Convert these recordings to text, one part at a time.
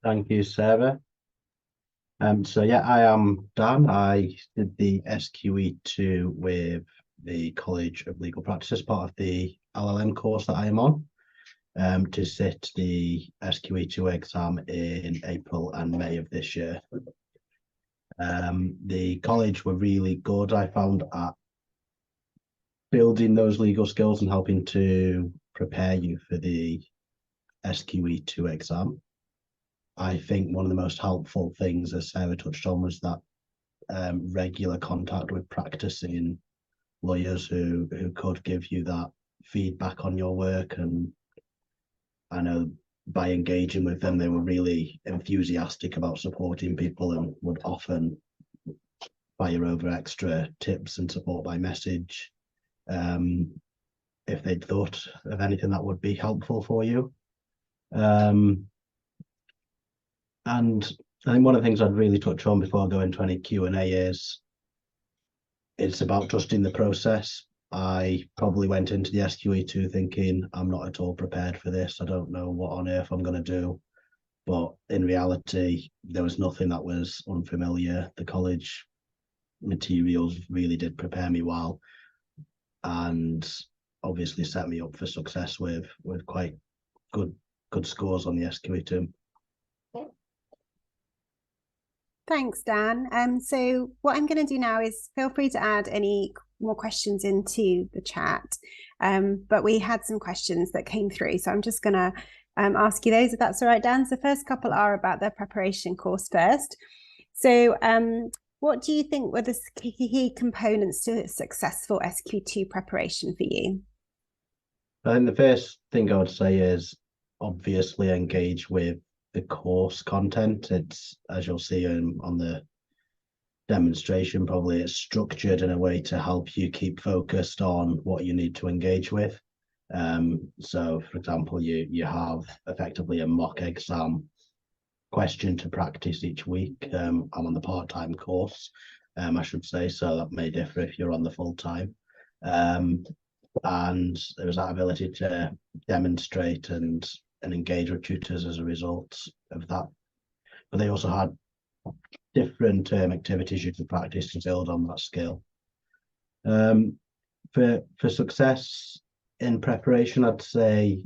Thank you, Sarah. So yeah, I am Dan. I did the SQE2 with the College of Legal Practice as part of the LLM course that I am on, to sit the SQE2 exam in April and May of this year. The college were really good, I found, at building those legal skills and helping to prepare you for the SQE2 exam. I think one of the most helpful things, as Sarah touched on, was that regular contact with practicing lawyers who could give you that feedback on your work. And I know by engaging with them, they were really enthusiastic about supporting people and would often fire over extra tips and support by message if they'd thought of anything that would be helpful for you. And I think one of the things I'd really touch on before I go into any Q&A is it's about trusting the process. I probably went into the SQE2 thinking I'm not at all prepared for this. I don't know what on earth I'm going to do. But in reality, there was nothing that was unfamiliar. The college materials really did prepare me well and obviously set me up for success with quite good scores on the SQE2. Thanks, Dan. So what I'm going to do now is feel free to add any more questions into the chat. But we had some questions that came through, so I'm just going to ask you those, if that's all right, Dan. So the first couple are about the preparation course first. So what do you think were the key components to successful SQ2 preparation for you? I think the first thing I would say is obviously engage with the course content. It's, as you'll see on the demonstration, probably it's structured in a way to help you keep focused on what you need to engage with. So for example, you have effectively a mock exam question to practice each week. I'm on the part-time course, I should say, so that may differ if you're on the full-time. And there was that ability to demonstrate and engage with tutors as a result of that. But they also had different activities you could practice to build on that skill. For success in preparation, I'd say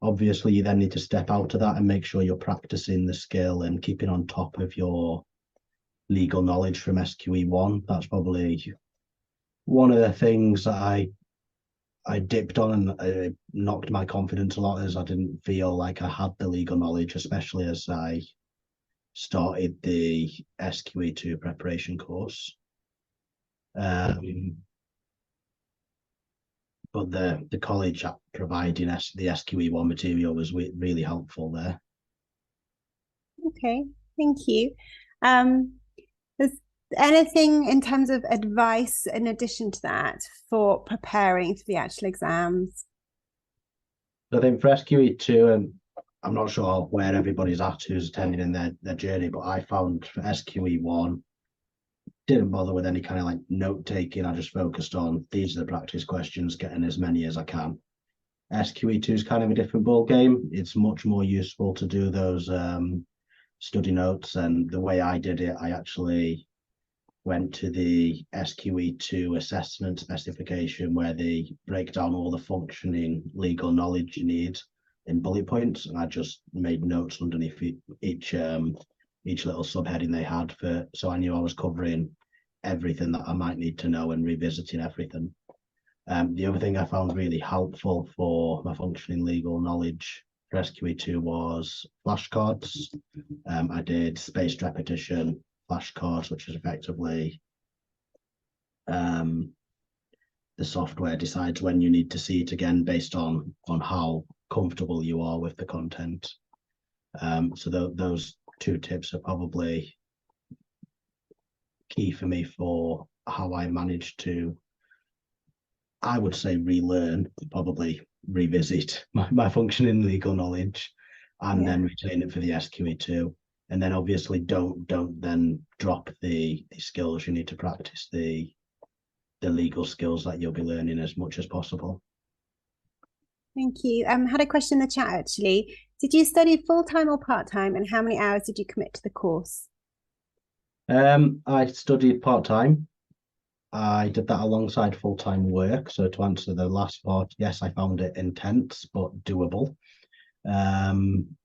obviously you then need to step out of that and make sure you're practicing the skill and keeping on top of your legal knowledge from SQE1. That's probably one of the things that I dipped on, and it knocked my confidence a lot, as I didn't feel like I had the legal knowledge, especially as I started the SQE2 preparation course. But the college providing the SQE1 material was really helpful there. Okay, thank you. There's anything in terms of advice in addition to that for preparing for the actual exams? I think for SQE2, and I'm not sure where everybody's at who's attending in their journey, but I found for SQE1, didn't bother with any kind of like note taking. I just focused on these are the practice questions, getting as many as I can. SQE2 is kind of a different ball game. It's much more useful to do those study notes, and the way I did it, I actually went to the SQE2 assessment specification where they break down all the functioning legal knowledge you need in bullet points, and I just made notes underneath each little subheading they had so I knew I was covering everything that I might need to know and revisiting everything. The other thing I found really helpful for my functioning legal knowledge for SQE2 was flashcards. I did spaced repetition flashcards, which is effectively the software decides when you need to see it again based on how comfortable you are with the content. So those two tips are probably key for me for how I managed to, I would say, relearn, probably revisit my functioning legal knowledge, and then retain it for the SQE2. And then obviously don't then drop the skills you need to practice, the legal skills that you'll be learning as much as possible. Thank you. Had a question in the chat actually. Did you study full-time or part-time, and how many hours did you commit to the course? I studied part-time. I did that alongside full-time work. So to answer the last part, yes, I found it intense, but doable. In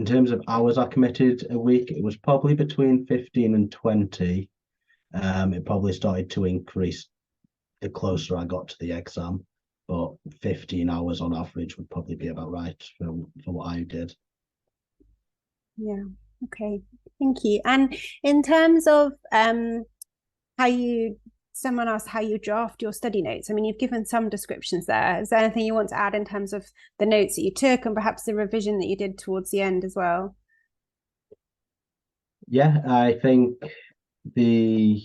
terms of hours I committed a week, it was probably between 15 and 20. It probably started to increase the closer I got to the exam, but 15 hours on average would probably be about right for what I did. Yeah. Okay. Thank you. And in terms of how you, someone asked how you draft your study notes. I mean, you've given some descriptions there. Is there anything you want to add in terms of the notes that you took and perhaps the revision that you did towards the end as well? Yeah, I think the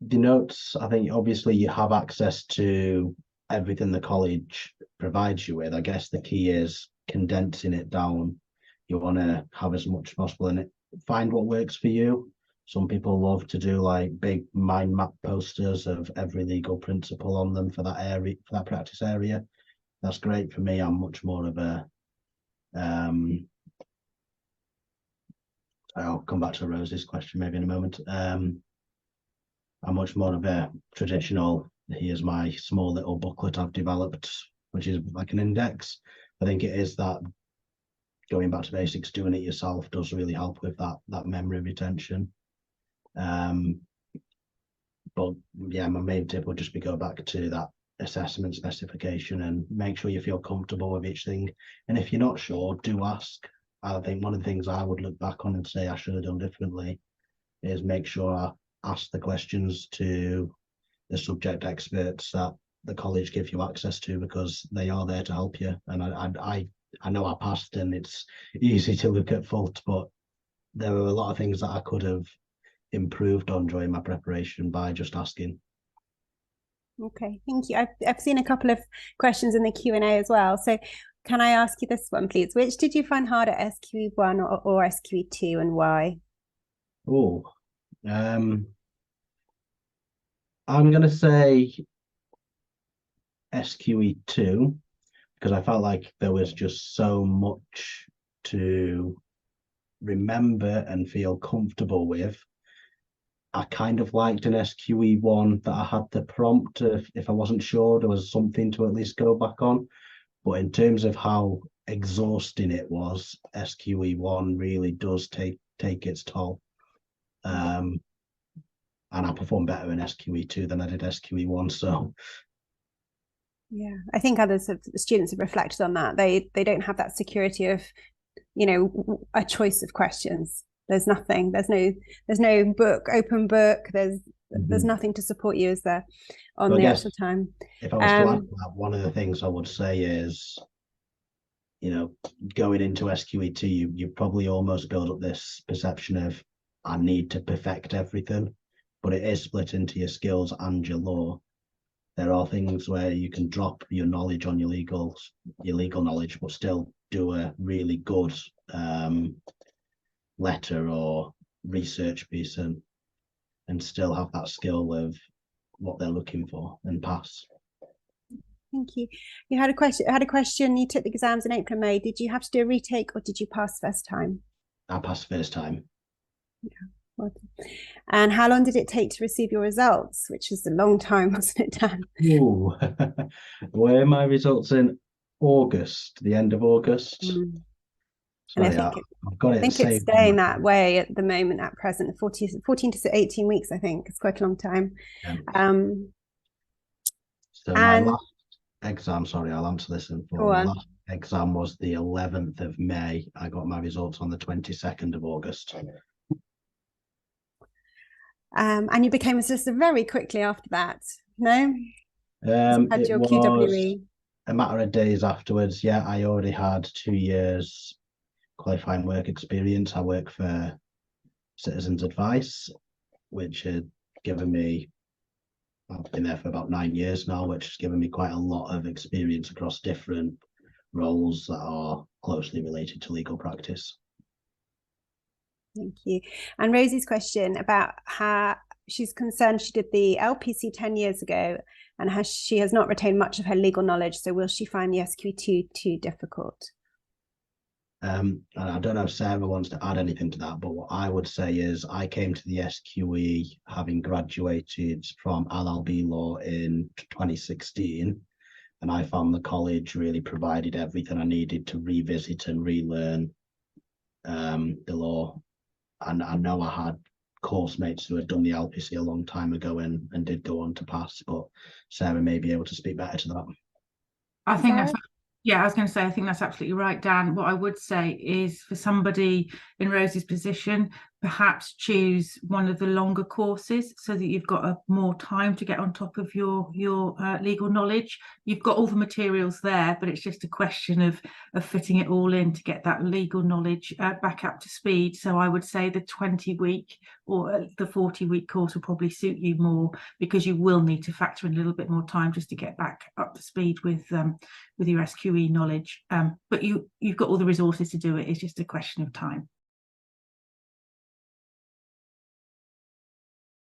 the notes, I think obviously you have access to everything the college provides you with. I guess the key is condensing it down. You want to have as much as possible in it. Find what works for you. Some people love to do like big mind map posters of every legal principle on them for that area, for that practice area. That's great for me. I'm much more of a I'll come back to Rose's question maybe in a moment. I'm much more of a traditional, here's my small little booklet I've developed, which is like an index. I think it is that going back to basics, doing it yourself does really help with that memory retention. But yeah, my main tip would just be go back to that assessment specification and make sure you feel comfortable with each thing. And if you're not sure, do ask. I think one of the things I would look back on and say I should have done differently is make sure I ask the questions to the subject experts that the college give you access to, because they are there to help you. And I know I passed, and it's easy to look at fault, but there were a lot of things that I could have improved on during my preparation by just asking. Okay, thank you. I've seen a couple of questions in the Q&A as well. So can I ask you this one, please? Which did you find harder, SQE1 or SQE2, and why? Oh, I'm going to say SQE2, because I felt like there was just so much to remember and feel comfortable with. I kind of liked an SQE1 that I had the prompt if I wasn't sure, there was something to at least go back on. But in terms of how exhausting it was, SQE1 really does take its toll. And I performed better in SQE2 than I did SQE1. So yeah, I think students have reflected on that. They don't have that security of, a choice of questions. There's nothing. There's no open book. There's nothing to support you, is there, on the actual time? If I was to add that, one of the things I would say is, going into SQE2, you probably almost build up this perception of I need to perfect everything, but it is split into your skills and your law. There are things where you can drop your knowledge on your legal knowledge, but still do a really good letter or research piece and still have that skill of what they're looking for and pass. Thank you. You had a question. You took the exams in April and May. Did you have to do a retake, or did you pass first time? I passed first time. Yeah. Well, and how long did it take to receive your results? Which was a long time, wasn't it, Dan? Ooh. Were my results in August, the end of August? And Sorry, I've got it. I think it's staying that way at the moment, at present, 14 to 18 weeks, I think. It's quite a long time. Yeah. So my last exam, sorry, I'll answer this in full. My last exam was the 11th of May. I got my results on the 22nd of August. And you became a solicitor very quickly after that, no? It was QWE. A matter of days afterwards. Yeah, I already had 2 years qualifying work experience. I work for Citizens Advice, which had given me, I've been there for about 9 years now, which has given me quite a lot of experience across different roles that are closely related to legal practice. Thank you. And Rosie's question about she's concerned she did the LPC 10 years ago and she has not retained much of her legal knowledge. So will she find the SQE2 too difficult? And I don't know if Sarah wants to add anything to that, but what I would say is I came to the SQE having graduated from LLB law in 2016, and I found the college really provided everything I needed to revisit and relearn the law. And I know I had course mates who had done the LPC a long time ago and did go on to pass, but Sarah may be able to speak better to that. I think that's, yeah, I was going to say, I think that's absolutely right, Dan. What I would say is for somebody in Rose's position, perhaps choose one of the longer courses so that you've got more time to get on top of your legal knowledge. You've got all the materials there, but it's just a question of fitting it all in to get that legal knowledge back up to speed. So I would say the 20-week or the 40-week course will probably suit you more, because you will need to factor in a little bit more time just to get back up to speed with your SQE knowledge. But you've got all the resources to do it. It's just a question of time.